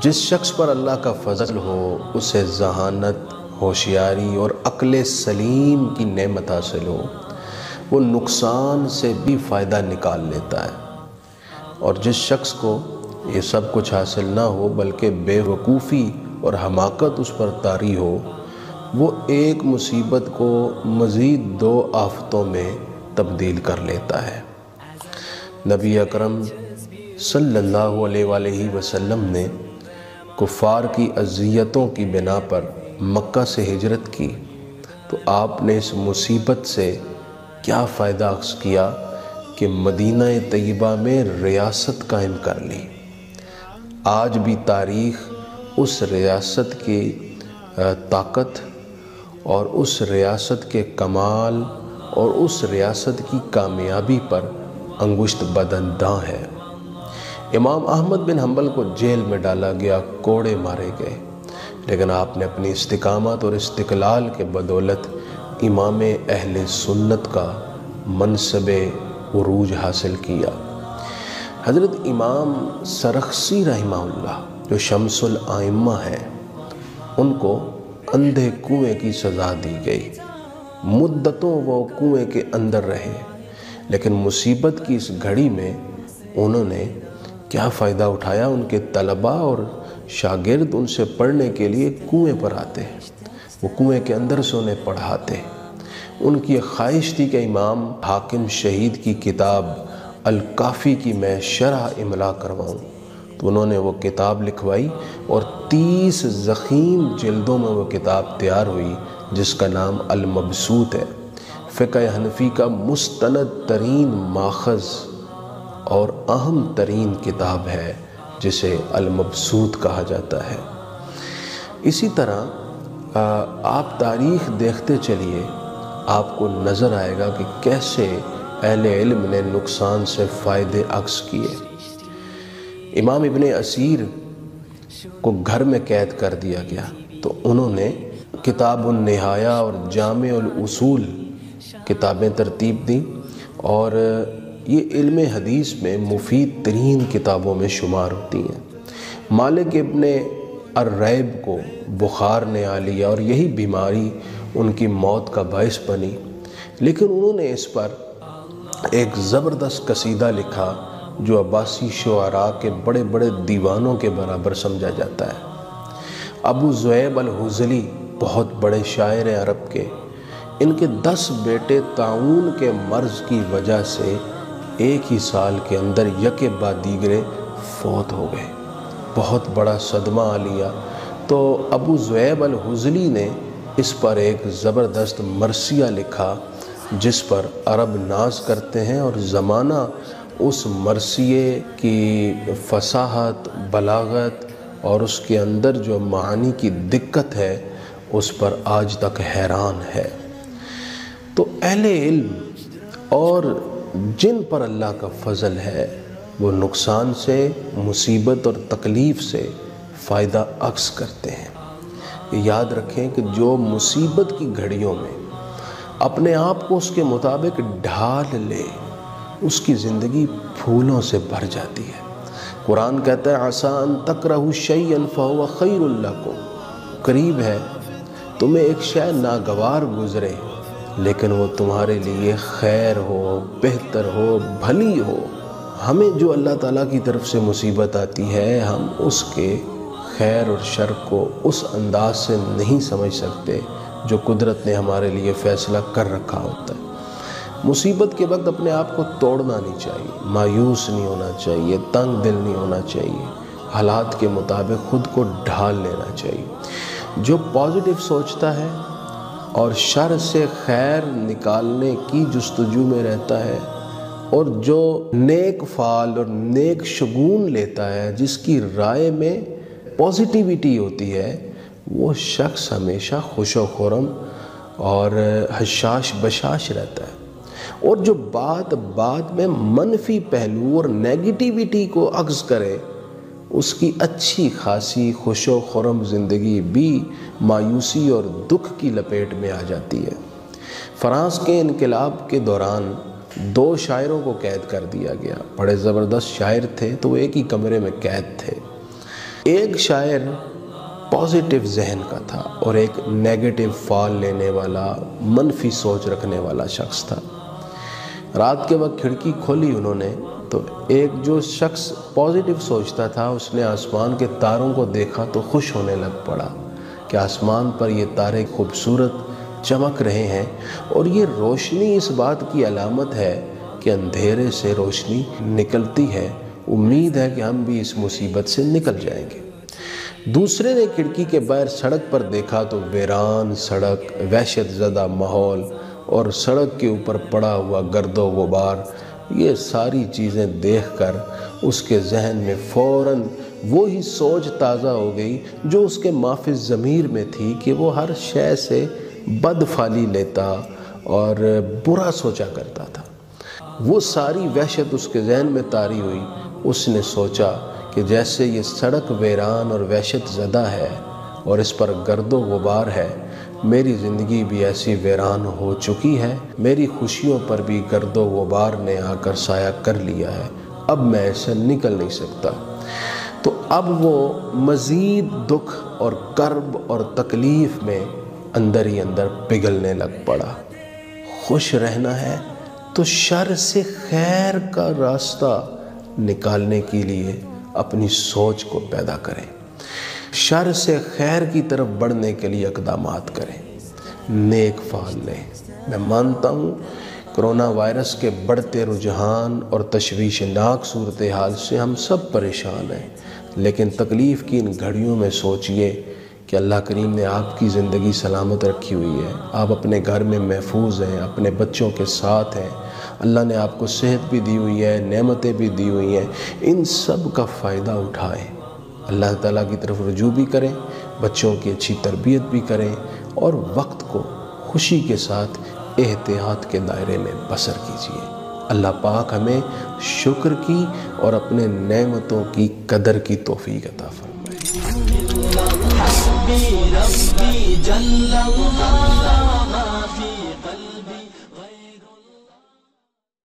جس شخص پر اللہ کا فضل ہو اسے ذہانت، ہوشیاری اور عقل سلیم کی نعمت حاصل ہو، وہ نقصان سے بھی فائدہ نکال لیتا ہے، اور جس شخص کو یہ سب کچھ حاصل نہ ہو بلکہ بے وقوفی اور حماقت اس پر طاری ہو، وہ ایک مصیبت کو مزید 2 آفتوں میں تبدیل کر لیتا ہے۔ نبی اکرم صلی اللہ علیہ وآلہ وسلم نے کفار کی اذیتوں کی بنا پر مکہ سے ہجرت کی تو آپ نے اس مصیبت سے کیا فائدہ اخذ کیا کہ مدینہ طیبہ میں ریاست قائم کر لی۔ آج بھی تاریخ اس ریاست کی طاقت اور اس ریاست کے کمال اور اس ریاست کی کامیابی پر انگشت بدنداں ہے۔ امام احمد بن حنبل کو جیل میں ڈالا گیا، کوڑے مارے گئے، لیکن آپ نے اپنی استقامت اور استقلال کے بدولت امام اہل سنت کا منصب عروج حاصل کیا۔ حضرت امام سرخسی رحمہ اللہ جو شمس الائمہ ہے، ان کو اندھے کنویں کی سزا دی گئی، مدتوں وہ کنویں کے اندر رہے، لیکن مصیبت کی اس گھڑی میں انہوں نے کیا فائدہ اٹھایا؟ ان کے طلباء اور شاگرد ان سے پڑھنے کے لیے کنویں پر آتے، وہ کنویں کے اندر سے انہیں پڑھاتے۔ ان کی خواہش تھی کہ امام حاکم شہید کی کتاب الکافی کی میں شرح املا کرواؤں، تو انہوں نے وہ کتاب لکھوائی اور 30 ضخیم جلدوں میں وہ کتاب تیار ہوئی جس کا نام المبسوط ہے۔ فقہ حنفی کا مستند ترین ماخذ اور اہم ترین کتاب ہے جسے المبسوط کہا جاتا ہے۔ اسی طرح آپ تاریخ دیکھتے چلیے، آپ کو نظر آئے گا کہ کیسے اہل علم نے نقصان سے فائدے اخذ کیے۔ امام ابن اسیر کو گھر میں قید کر دیا گیا تو انہوں نے کتاب النہایہ اور جامع الاصول کتابیں ترتیب دیں، اور یہ علم حدیث میں مفید ترین کتابوں میں شمار ہوتی ہیں۔ مالک ابن الریب کو بخار نے آ لیا اور یہی بیماری ان کی موت کا باعث بنی، لیکن انہوں نے اس پر ایک زبردست قصیدہ لکھا جو عباسی شعراء کے بڑے بڑے دیوانوں کے برابر سمجھا جاتا ہے۔ ابو ذؤیب الحضلی بہت بڑے شاعر عرب کے، ان کے 10 بیٹے طاعون کے مرض کی وجہ سے ایک ہی سال کے اندر یکے بعد دیگرے فوت ہو گئے، بہت بڑا صدمہ آ لیا۔ تو ابو ذؤیب الحضلی نے اس پر ایک زبردست مرثیہ لکھا جس پر عرب ناز کرتے ہیں، اور زمانہ اس مرثیے کی فصاحت، بلاغت اور اس کے اندر جو معانی کی دقت ہے اس پر آج تک حیران ہے۔ تو اہل علم اور جن پر اللہ کا فضل ہے وہ نقصان سے، مصیبت اور تکلیف سے فائدہ اخذ کرتے ہیں۔ یاد رکھیں کہ جو مصیبت کی گھڑیوں میں اپنے آپ کو اس کے مطابق ڈھال لے، اس کی زندگی پھولوں سے بھر جاتی ہے۔ قرآن کہتا ہے عَسَىٰ أَن تَكْرَهُوا شَيْئًا فَهُوَ خَيْرٌ لَكُمْ، قریب ہے تمہیں ایک شے ناگوار گزرے لیکن وہ تمہارے لیے خیر ہو، بہتر ہو، بھلی ہو۔ ہمیں جو اللہ تعالیٰ کی طرف سے مصیبت آتی ہے، ہم اس کے خیر اور شر کو اس انداز سے نہیں سمجھ سکتے جو قدرت نے ہمارے لیے فیصلہ کر رکھا ہوتا ہے۔ مصیبت کے وقت اپنے آپ کو توڑنا نہیں چاہیے، مایوس نہیں ہونا چاہیے، تنگ دل نہیں ہونا چاہیے، حالات کے مطابق خود کو ڈھال لینا چاہیے۔ جو پازیٹیو سوچتا ہے اور شر سے خیر نکالنے کی جستجو میں رہتا ہے، اور جو نیک فعال اور نیک شگون لیتا ہے، جس کی رائے میں پازیٹیویٹی ہوتی ہے، وہ شخص ہمیشہ خوش و خرم اور حشاش بشاش رہتا ہے۔ اور جو بات میں منفی پہلو اور نیگیٹیویٹی کو اخذ کرے، اس کی اچھی خاصی خوش و خرم زندگی بھی مایوسی اور دکھ کی لپیٹ میں آ جاتی ہے۔ فرانس کے انقلاب کے دوران 2 شاعروں کو قید کر دیا گیا، بڑے زبردست شاعر تھے، تو وہ ایک ہی کمرے میں قید تھے۔ ایک شاعر پازیٹیو ذہن کا تھا اور ایک نیگیٹو فال لینے والا، منفی سوچ رکھنے والا شخص تھا۔ رات کے وقت کھڑکی کھولی انہوں نے تو ایک جو شخص پازیٹیو سوچتا تھا اس نے آسمان کے تاروں کو دیکھا تو خوش ہونے لگ پڑا کہ آسمان پر یہ تارے خوبصورت چمک رہے ہیں، اور یہ روشنی اس بات کی علامت ہے کہ اندھیرے سے روشنی نکلتی ہے، امید ہے کہ ہم بھی اس مصیبت سے نکل جائیں گے۔ دوسرے نے کھڑکی کے باہر سڑک پر دیکھا تو ویران سڑک، وحشت زدہ ماحول اور سڑک کے اوپر پڑا ہوا گرد و غبار، یہ ساری چیزیں دیکھ کر اس کے ذہن میں فوراً وہی سوچ تازہ ہو گئی جو اس کے مافِ ضمیر میں تھی کہ وہ ہر شے سے بدفعلی لیتا اور برا سوچا کرتا تھا۔ وہ ساری وحشت اس کے ذہن میں طاری ہوئی۔ اس نے سوچا کہ جیسے یہ سڑک ویران اور وحشت زدہ ہے اور اس پر گرد و غبار ہے، میری زندگی بھی ایسی ویران ہو چکی ہے، میری خوشیوں پر بھی گرد و غبار نے آ کر سایہ کر لیا ہے، اب میں ایسے نکل نہیں سکتا۔ تو اب وہ مزید دکھ اور کرب اور تکلیف میں اندر ہی اندر پگھلنے لگ پڑا۔ خوش رہنا ہے تو شر سے خیر کا راستہ نکالنے کے لیے اپنی سوچ کو پیدا کریں، شر سے خیر کی طرف بڑھنے کے لیے اقدامات کریں، نیک فعل لیں۔ میں مانتا ہوں کرونا وائرس کے بڑھتے رجحان اور تشویشناک صورتحال سے ہم سب پریشان ہیں، لیکن تکلیف کی ان گھڑیوں میں سوچئے کہ اللہ کریم نے آپ کی زندگی سلامت رکھی ہوئی ہے، آپ اپنے گھر میں محفوظ ہیں، اپنے بچوں کے ساتھ ہیں، اللہ نے آپ کو صحت بھی دی ہوئی ہے، نعمتیں بھی دی ہوئی ہیں، ان سب کا فائدہ اٹھائیں، اللہ تعالیٰ کی طرف رجوع بھی کریں، بچوں کی اچھی تربیت بھی کریں اور وقت کو خوشی کے ساتھ احتیاط کے دائرے میں بسر کیجیے۔ اللہ پاک ہمیں شکر کی اور اپنے نعمتوں کی قدر کی توفیق عطا فرمائے۔ حسبي ربي جل الله ما في قلبي